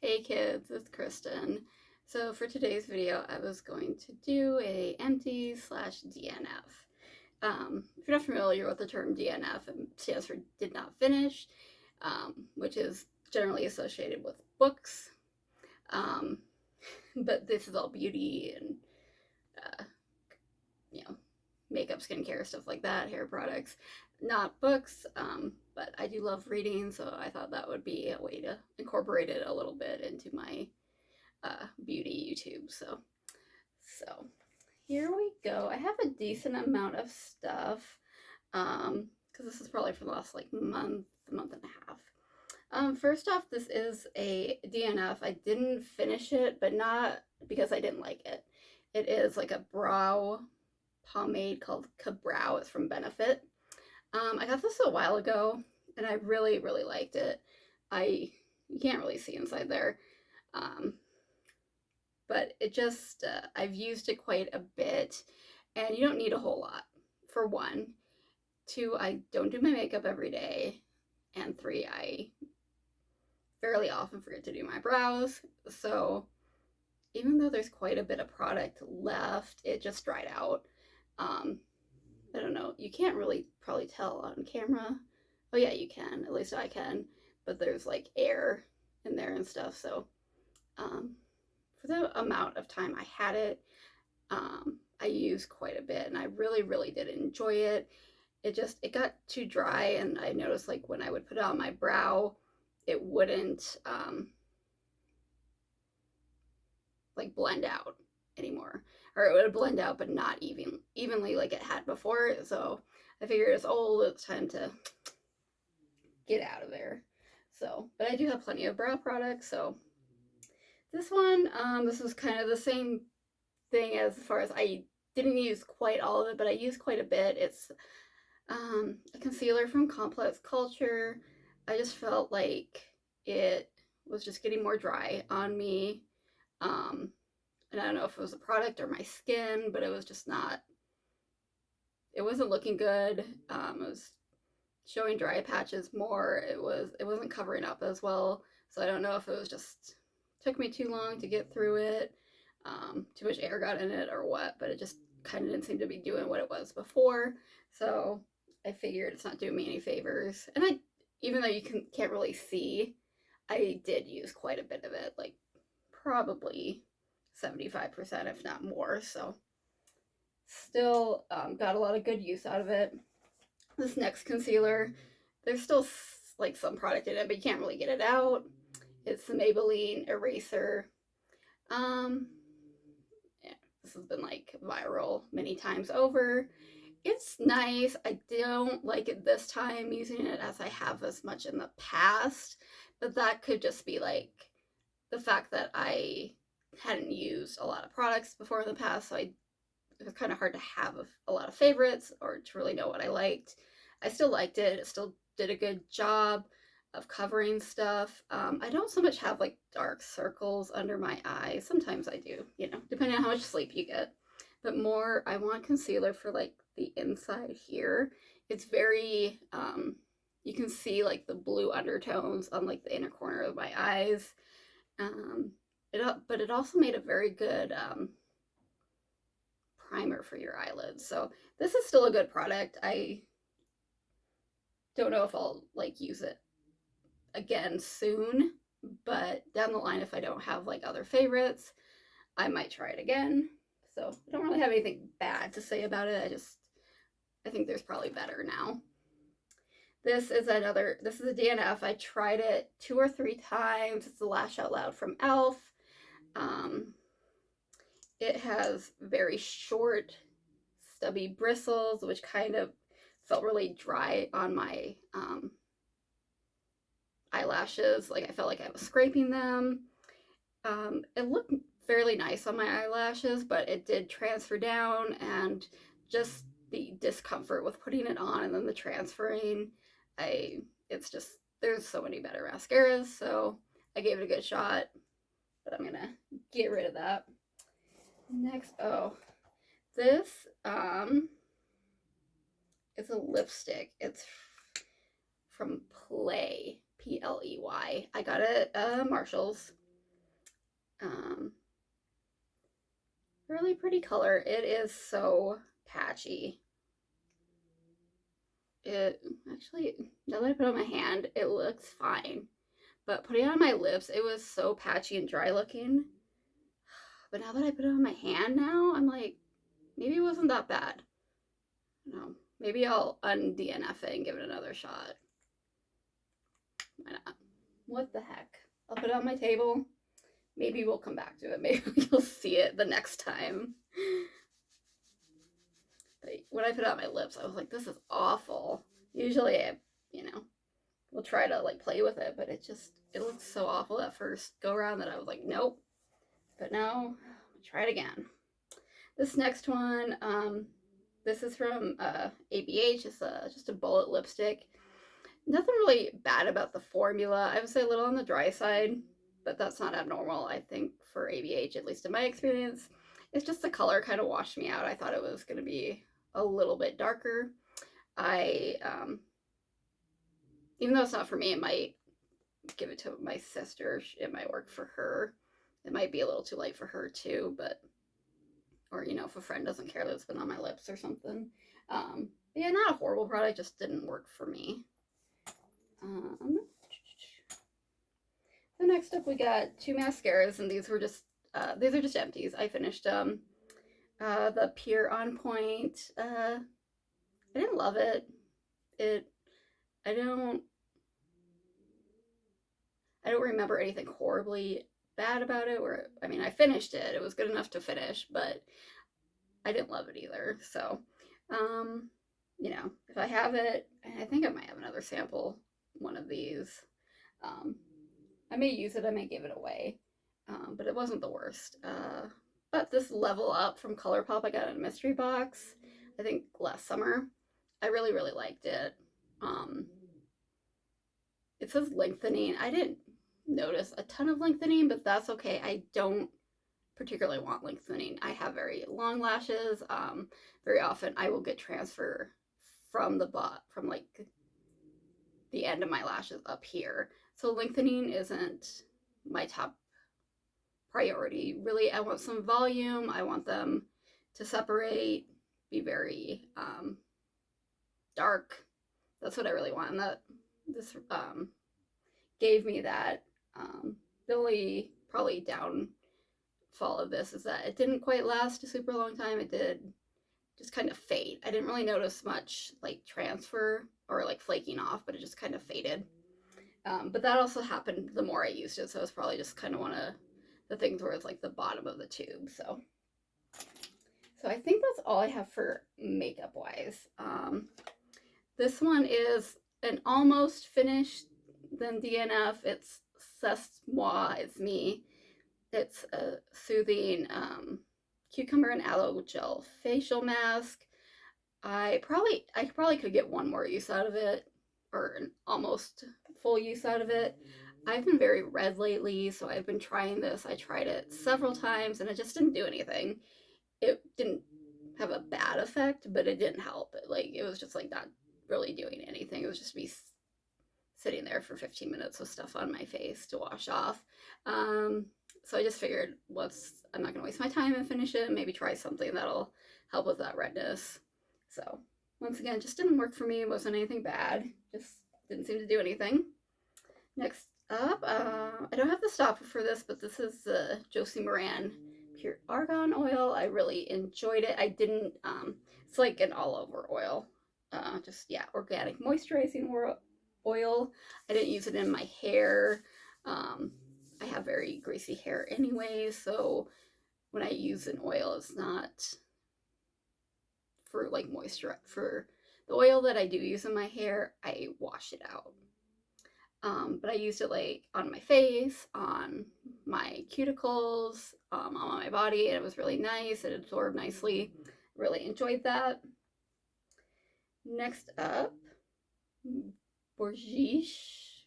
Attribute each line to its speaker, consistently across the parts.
Speaker 1: Hey kids, it's Kristen. So for today's video, I was going to do a empty/DNF. If you're not familiar with the term DNF, it stands for did not finish, which is generally associated with books. Um, but this is all beauty and, uh, you know, makeup, skincare, stuff like that, hair products, not books. But I do love reading, so I thought that would be a way to incorporate it a little bit into my beauty YouTube. So here we go. I have a decent amount of stuff because this is probably for the last like month and a half. First off, this is a DNF. I didn't finish it, but not because I didn't like it. It is like a brow pomade called Cabrow. It's from Benefit. I got this a while ago, and I really liked it. You can't really see inside there, um, but it just I've used it quite a bit, and you don't need a whole lot. For one, two, I don't do my makeup every day, and three, I fairly often forget to do my brows. So even though there's quite a bit of product left, it just dried out. Um, I don't know. You can't really probably tell on camera. Oh yeah, you can. At least I can. But there's like air in there and stuff. So for the amount of time I had it, I used quite a bit, and I really did enjoy it. It got too dry, and I noticed like when I would put it on my brow, it wouldn't like blend out anymore, or it would blend out but not evenly like it had before. So I figured it's old, it's time to get out of there. So, but I do have plenty of brow products. So this one, this was kind of the same thing as far as I didn't use quite all of it, but I used quite a bit. It's a concealer from Complex Culture. I just felt like it was just getting more dry on me. And I don't know if it was the product or my skin, but it was just not, it wasn't looking good. It was showing dry patches more. It wasn't covering up as well. So I don't know if it was just took me too long to get through it, too much air got in it or what, but it just kind of didn't seem to be doing what it was before. So I figured it's not doing me any favors. And even though you can't really see, I did use quite a bit of it, like probably 75%, if not more. So still got a lot of good use out of it. This next concealer, there's still like some product in it, but you can't really get it out. It's the Maybelline Eraser. Yeah, this has been like viral many times over. It's nice. I don't like it this time using it as I have as much in the past, but that could just be like the fact that I hadn't used a lot of products before in the past, so it was kind of hard to have a lot of favorites or to really know what I liked. I still liked it. It still did a good job of covering stuff. I don't so much have like dark circles under my eyes. Sometimes I do, depending on how much sleep you get. But more, I want concealer for like the inside here. It's very, you can see like the blue undertones on like the inner corner of my eyes. But it also made a very good primer for your eyelids. So this is still a good product. I don't know if I'll like use it again soon, but down the line, if I don't have like other favorites, I might try it again. So I don't really have anything bad to say about it. I think there's probably better now. This is a DNF. I tried it 2 or 3 times. It's the Lash Out Loud from e.l.f. It has very short, stubby bristles, which kind of felt really dry on my eyelashes. Like I felt like I was scraping them. It looked fairly nice on my eyelashes, but it did transfer down, and just the discomfort with putting it on and then the transferring, it's just, there's so many better mascaras, so I gave it a good shot, but I'm gonna get rid of that. Next, this is a lipstick. It's from Play, Pley. I got it at Marshall's. Um, really pretty color. It is so patchy. It actually, now that I put it on my hand, it looks fine. But putting it on my lips, it was so patchy and dry looking. But now that I put it on my hand now, I'm like, maybe it wasn't that bad. No, maybe I'll un-DNF it and give it another shot. Why not? What the heck? I'll put it on my table. Maybe we'll come back to it. Maybe you'll see it the next time. But when I put it on my lips, I was like, this is awful. Usually I, will try to like play with it, but it looks so awful that first go around that I was like, nope. But now, I'll try it again. This next one, this is from ABH. It's just a bullet lipstick. Nothing really bad about the formula. I would say a little on the dry side, but that's not abnormal, I think, for ABH, at least in my experience. It's just the color kind of washed me out. I thought it was going to be a little bit darker. Even though it's not for me, it might give it to my sister. It might work for her. It might be a little too light for her too, but, or, if a friend doesn't care that it's been on my lips or something. Yeah, not a horrible product, just didn't work for me. So next up we got two mascaras, and these are just empties. I finished the Pure On Point. I didn't love it. I don't remember anything horribly bad about it. I finished it. It was good enough to finish, but I didn't love it either. So, if I have it, I think I might have another sample, one of these. I may use it, I may give it away, but it wasn't the worst. But this Level Up from ColourPop, I got in a mystery box, I think last summer. I really, really liked it. It says lengthening. I didn't notice a ton of lengthening, but that's okay. I don't particularly want lengthening. I have very long lashes. Very often I will get transfer from like the end of my lashes up here. So lengthening isn't my top priority. Really, I want some volume. I want them to separate, be very dark. That's what I really want. And this gave me that. The only probably downfall of this is that it didn't quite last a super long time. It did just kind of fade. I didn't really notice much like transfer or like flaking off, but it just kind of faded. But that also happened the more I used it, so it's probably just kind of one of the things where it's like the bottom of the tube. So I think that's all I have for makeup wise. This one is an almost finished then DNF. It's C'est Moi, it's me. It's a soothing cucumber and aloe gel facial mask. I probably could get one more use out of it, or an almost full use out of it. I've been very red lately, so I've been trying this. I tried it several times and it just didn't do anything. It didn't have a bad effect, but it didn't help. It was just like not really doing anything. It was just me sitting there for 15 minutes with stuff on my face to wash off. So I just figured, I'm not gonna waste my time and finish it, and maybe try something that'll help with that redness. So once again, just didn't work for me. It wasn't anything bad, just didn't seem to do anything. Next up, I don't have the stopper for this, but this is the Josie Moran Pure Argan Oil. I really enjoyed it. I didn't, it's like an all over oil. Organic moisturizing oil. I didn't use it in my hair. I have very greasy hair anyway, so when I use an oil, it's not for like moisture. For the oil that I do use in my hair, I wash it out. But I used it like on my face, on my cuticles, on my body, and it was really nice. It absorbed nicely. Really enjoyed that. Next up, Bourgiche.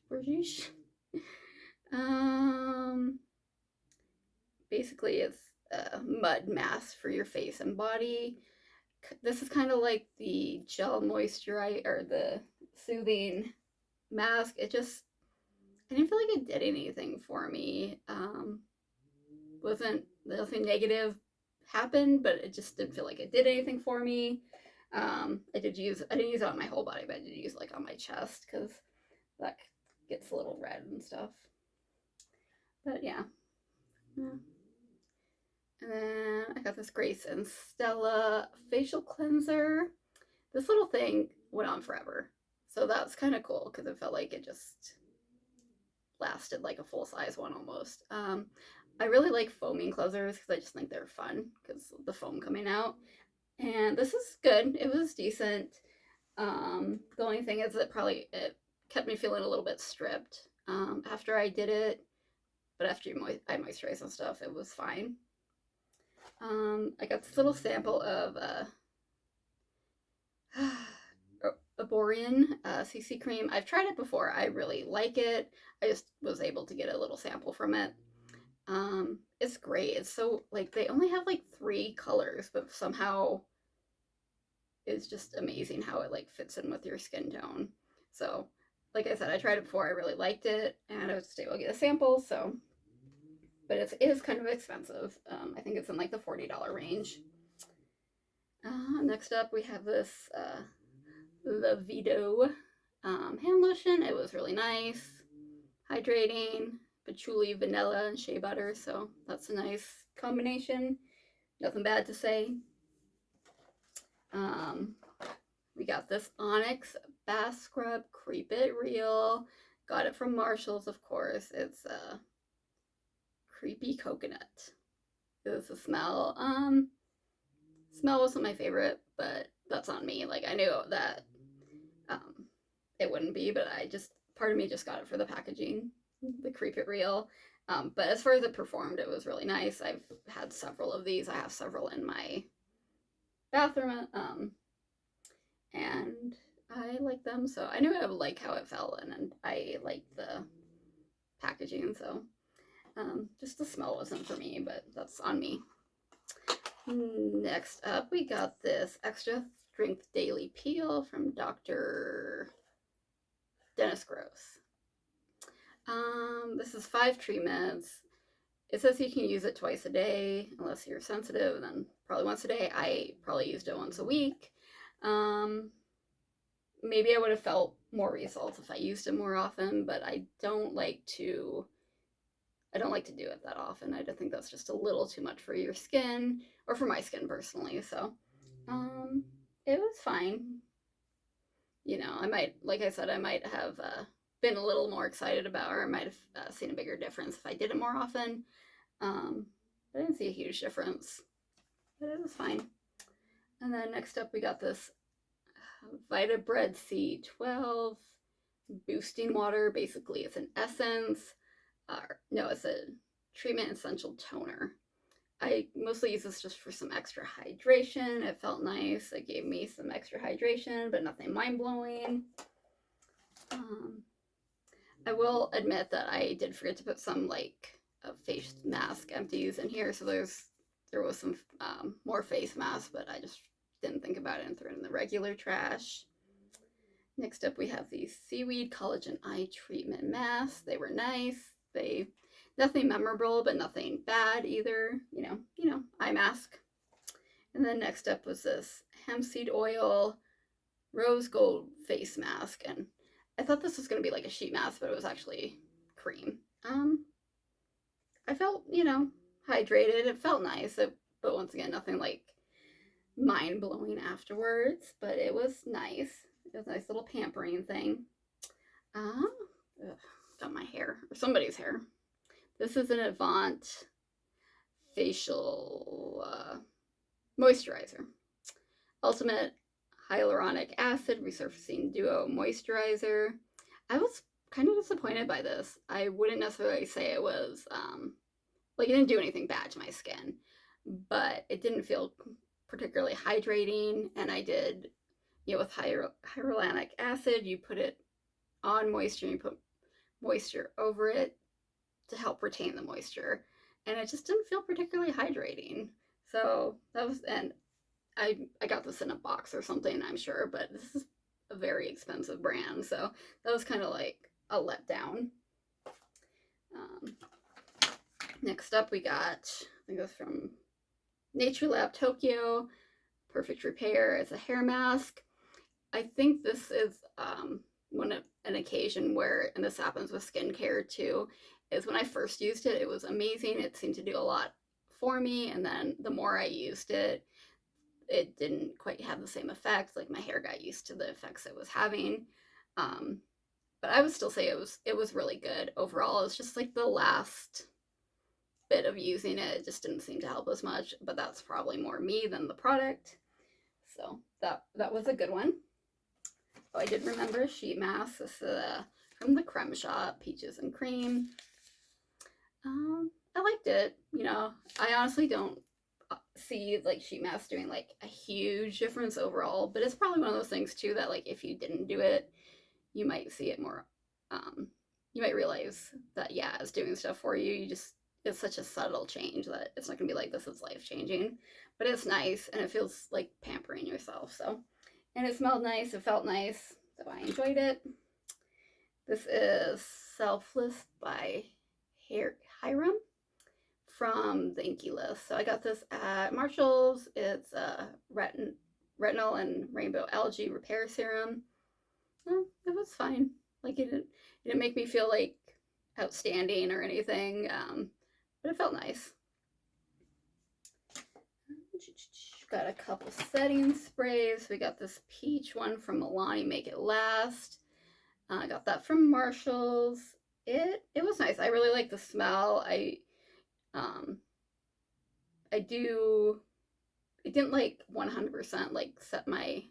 Speaker 1: Basically it's a mud mask for your face and body. This is kind of like the gel moisturizer or the soothing mask. I didn't feel like it did anything for me. nothing negative happened, but it just didn't feel like it did anything for me. I didn't use it on my whole body, but I did use it like on my chest because that gets a little red and stuff. But yeah. And then I got this Grace and Stella facial cleanser. This little thing went on forever, so that's kind of cool because it felt like it just lasted like a full-size one almost. I really like foaming cleansers because I just think they're fun because of the foam coming out. And this is good. It was decent. The only thing is it kept me feeling a little bit stripped after I did it. But after I moisturized and stuff, it was fine. I got this little sample of a Borean CC cream. I've tried it before. I really like it. I just was able to get a little sample from it. It's great. It's so, like, they only have like 3 colors, but somehow it's just amazing how it like fits in with your skin tone. So, like I said, I tried it before. I really liked it, and I was just able to get a sample. So, but it is kind of expensive. I think it's in like the $40 range. Next up, we have this La Vito hand lotion. It was really nice, hydrating, patchouli, vanilla, and shea butter. So that's a nice combination. Nothing bad to say. We got this Onyx Bath Scrub Creep It Real. Got it from Marshall's, of course. It's creepy coconut. This is the smell. Smell wasn't my favorite, but that's on me. Like, I knew that it wouldn't be, but part of me just got it for the packaging, the Creep It Real. But as far as it performed, it was really nice. I've had several of these. I have several in my bathroom, and I like them, so I knew I would like how it felt, and I liked the packaging, so just the smell wasn't for me, but that's on me. Next up, we got this Extra Strength Daily Peel from Dr. Dennis Gross. This is 5 treatments. It says you can use it twice a day, unless you're sensitive, then probably once a day. I probably used it once a week. Maybe I would have felt more results if I used it more often, but I don't like to do it that often. I think that's just a little too much for your skin, or for my skin personally. So, it was fine. You know, like I said, I might have been a little more excited about, or I might have seen a bigger difference if I did it more often. I didn't see a huge difference, but it was fine. And then next up, we got this Vita Bread C12 boosting water. Basically, it's an essence. No, it's a treatment essential toner. I mostly use this just for some extra hydration. It felt nice. It gave me some extra hydration, but nothing mind-blowing. I will admit that I did forget to put some like face mask empties in here, so there was some more face masks, but I just didn't think about it and threw it in the regular trash. Next up, we have these Seaweed Collagen Eye Treatment Masks. They were nice. Nothing memorable, but nothing bad either. You know, eye mask. And then next up was this hemp seed oil rose gold face mask, and I thought this was going to be like a sheet mask, but it was actually cream. I felt, hydrated. It felt nice, but once again, nothing like mind-blowing afterwards, but it was nice. It was a nice little pampering thing. Got my hair, or somebody's hair. This is an Avant facial moisturizer. Ultimate Hyaluronic Acid Resurfacing Duo Moisturizer. I was kind of disappointed by this. I wouldn't necessarily say it was, it didn't do anything bad to my skin, but it didn't feel particularly hydrating, and I did, with hyaluronic acid, you put it on moisture, and you put moisture over it to help retain the moisture, and it just didn't feel particularly hydrating. So that was, and I got this in a box or something, I'm sure, but this is a very expensive brand, so that was kind of like a letdown. Next up we got, I think it was from Nature Lab Tokyo, Perfect Repair. It's a hair mask. I think this is an occasion where, and this happens with skincare too, is when I first used it, it was amazing. It seemed to do a lot for me, and then the more I used it, it didn't quite have the same effect. Like my hair got used to the effects it was having. But I would still say it was really good overall. It's just like the last bit of using it just didn't seem to help as much, but that's probably more me than the product. So that was a good one. Oh, I did remember a sheet mask. This is from the Creme Shop, Peaches and Cream. I liked it. You know, I honestly don't see like sheet masks doing like a huge difference overall, but it's probably one of those things too that like if you didn't do it, you might see it more. You might realize that yeah, it's doing stuff for you. You just, it's such a subtle change that it's not gonna be like this is life changing, but it's nice and it feels like pampering yourself. So, and it smelled nice, it felt nice, so I enjoyed it. This is Selfless by Hiram from the Inky List. So I got this at Marshall's. It's a retinol and rainbow algae repair serum. It was fine. Like it didn't make me feel like outstanding or anything, but it felt nice. Got a couple setting sprays. We got this peach one from Milani, Make It Last. I got that from Marshall's. It was nice. I really like the smell. It didn't like 100% like set my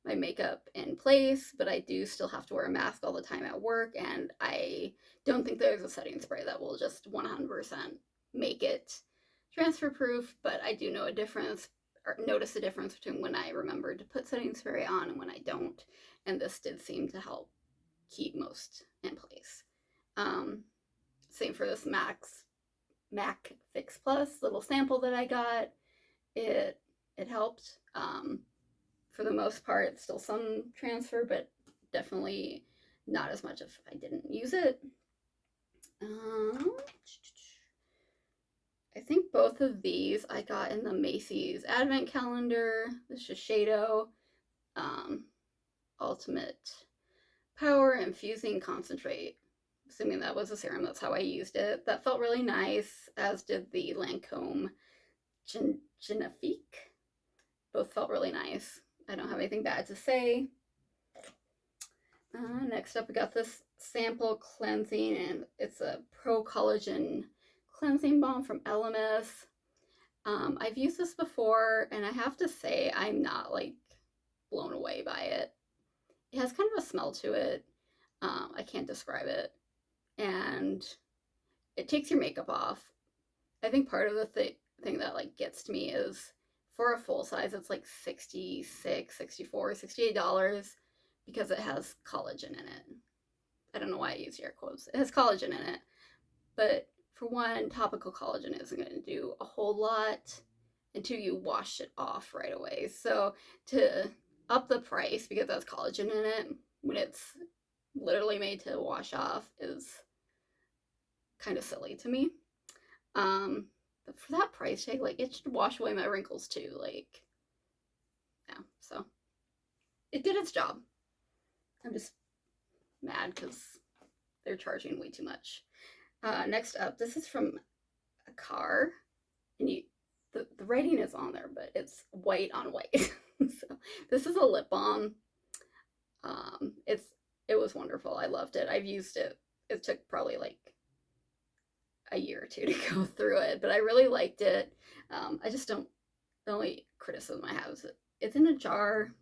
Speaker 1: makeup in place, but I do still have to wear a mask all the time at work, and I don't think there's a setting spray that will just 100% make it transfer proof, but I do know a difference, or notice a difference between when I remember to put setting spray on and when I don't, and this did seem to help keep most in place. Same for this MAC Fix Plus little sample that I got. It helped. For the most part, still some transfer, but definitely not as much if I didn't use it. I think both of these I got in the Macy's Advent Calendar, the Shiseido Ultimate Power Infusing Concentrate. Assuming that was a serum, that's how I used it. That felt really nice, as did the Lancome Genifique. Both felt really nice. I don't have anything bad to say. Next up, we got this sample cleansing, and it's a Pro Collagen Cleansing Balm from LMS. I've used this before, and I have to say I'm not like blown away by it. It has kind of a smell to it. I can't describe it. And it takes your makeup off. I think part of the thing that like gets to me is for a full size, it's like $66, $64, $68 because it has collagen in it. I don't know why I use air quotes. It has collagen in it. But for one, topical collagen isn't going to do a whole lot until you wash it off right away. So to up the price because it has collagen in it when it's literally made to wash off is kind of silly to me. But for that price tag, like, it should wash away my wrinkles too. Like, yeah, so it did its job. I'm just mad because they're charging way too much. Next up, this is from a car, and the writing is on there, but it's white on white. So this is a lip balm. It was wonderful. I loved it. I've used it. It took probably like a year or two to go through it, but I really liked it. I just don't, the only criticism I have is it's in a jar.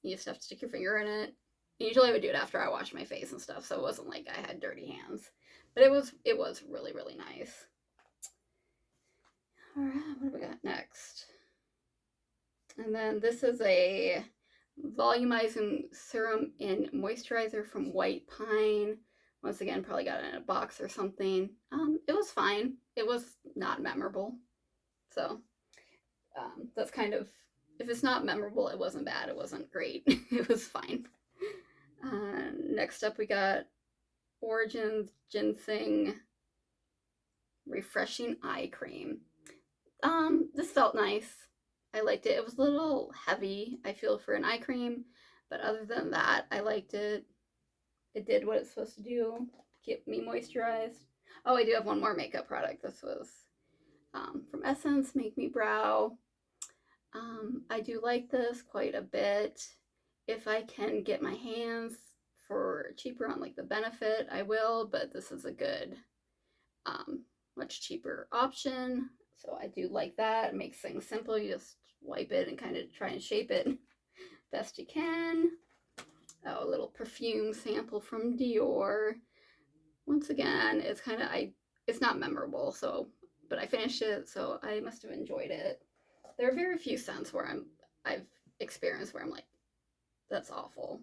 Speaker 1: You just have to stick your finger in it. Usually I would do it after I wash my face and stuff, so it wasn't like I had dirty hands. But it was really, really nice. Alright, what do we got next? And then this is a volumizing serum and moisturizer from White Pine. Once again, probably got it in a box or something. It was fine. It was not memorable. So that's kind of, if it's not memorable, it wasn't bad. It wasn't great. It was fine. Next up, we got Origins Ginseng Refreshing Eye Cream. This felt nice. I liked it. It was a little heavy, I feel, for an eye cream, but other than that, I liked it. It did what it's supposed to do, keep me moisturized. Oh, I do have one more makeup product. This was from Essence, Make Me Brow. I do like this quite a bit. If I can get my hands for cheaper on like the Benefit, I will, but this is a good, much cheaper option. So I do like that. It makes things simple. You just wipe it and kind of try and shape it best you can. Oh, a little perfume sample from Dior. Once again, it's kind of, it's not memorable, so, but I finished it, so I must have enjoyed it. There are very few scents where I've experienced where I'm like, that's awful.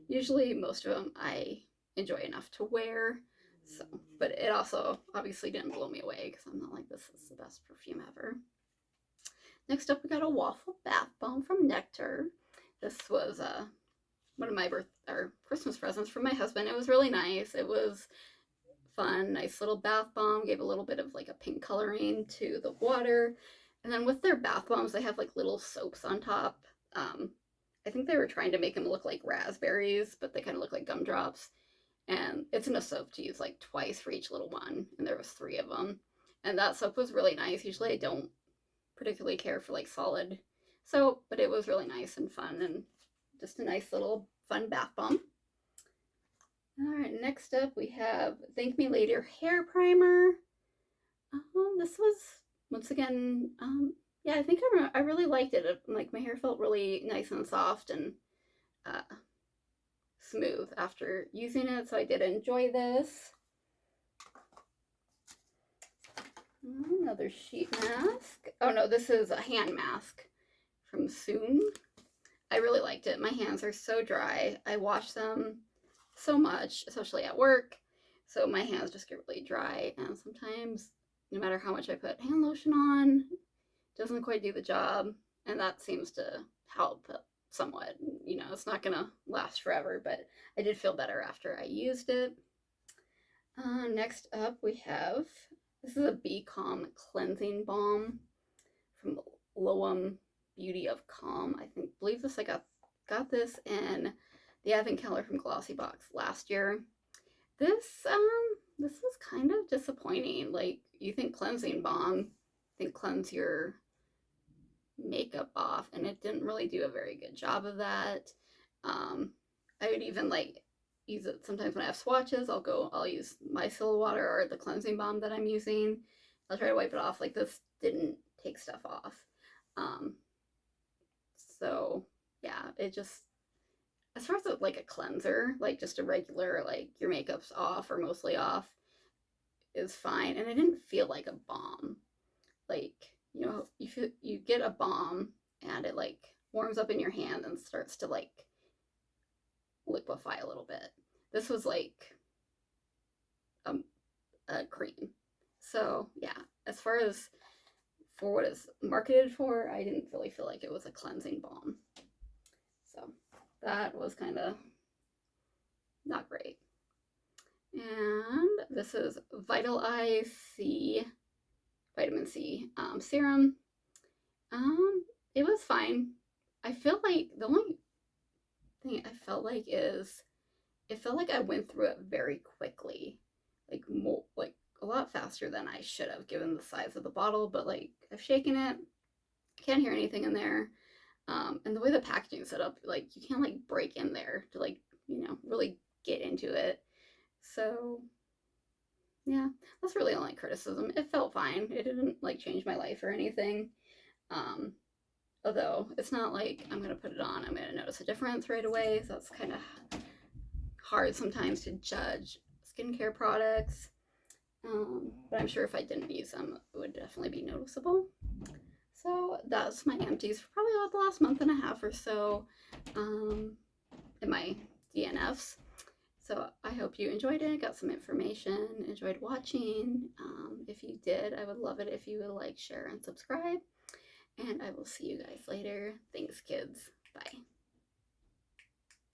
Speaker 1: Usually most of them I enjoy enough to wear. So, but it also obviously didn't blow me away because I'm not like, this is the best perfume ever. Next up, we got a waffle bath bomb from Nectar. This was one of my Christmas presents from my husband. It was really nice. It was fun, nice little bath bomb. Gave a little bit of like a pink coloring to the water. And then with their bath bombs, they have like little soaps on top. I think they were trying to make them look like raspberries, but they kind of look like gumdrops. And it's in a soap to use like twice for each little one. And there was 3 of them. And that soap was really nice. Usually I don't particularly care for like solid soap, but it was really nice and fun and just a nice little fun bath bomb. All right, next up we have Thank Me Later hair primer. This was, once again, yeah, I think I really liked it. Like my hair felt really nice and soft and smooth after using it, so I did enjoy this. Another sheet mask. Oh no, this is a hand mask from Soon. I really liked it. My hands are so dry. I wash them so much, especially at work, so my hands just get really dry, and sometimes no matter how much I put hand lotion on, it doesn't quite do the job, and that seems to help somewhat. You know, it's not gonna last forever, but I did feel better after I used it. Next up we have, this is a Be Calm cleansing balm from Loam Beauty of Calm. I believe this, I got this in the Advent Calendar from Glossy Box last year. This was kind of disappointing. Like, you think cleansing balm, think cleanse your makeup off, and it didn't really do a very good job of that. I would even like use it sometimes when I have swatches. I'll use micellar water or the cleansing balm that I'm using. I'll try to wipe it off. Like, this didn't take stuff off. So yeah, it just, as far as like a cleanser, like just a regular, like your makeup's off or mostly off, is fine. And it didn't feel like a balm. Like, you know, you get a balm and it like warms up in your hand and starts to like liquefy a little bit. This was like a cream. So yeah, as far as for what it's marketed for, I didn't really feel like it was a cleansing balm. So that was kind of not great. And this is Vital Eye C vitamin C serum. It was fine. I feel like the only thing I felt like is it felt like I went through it very quickly, like more, like a lot faster than I should have given the size of the bottle. But like, I've shaken it, can't hear anything in there, and the way the packaging is set up, like you can't like break in there to like, you know, really get into it. So yeah, that's really the only criticism. It felt fine. It didn't like change my life or anything. Although it's not like I'm gonna put it on, I'm gonna notice a difference right away. So that's kind of hard sometimes to judge skincare products. But I'm sure if I didn't use them, it would definitely be noticeable. So that's my empties for probably about the last month and a half or so, in my DNFs. So I hope you enjoyed it, got some information, enjoyed watching. If you did, I would love it if you would like, share, and subscribe. And I will see you guys later. Thanks, kids. Bye.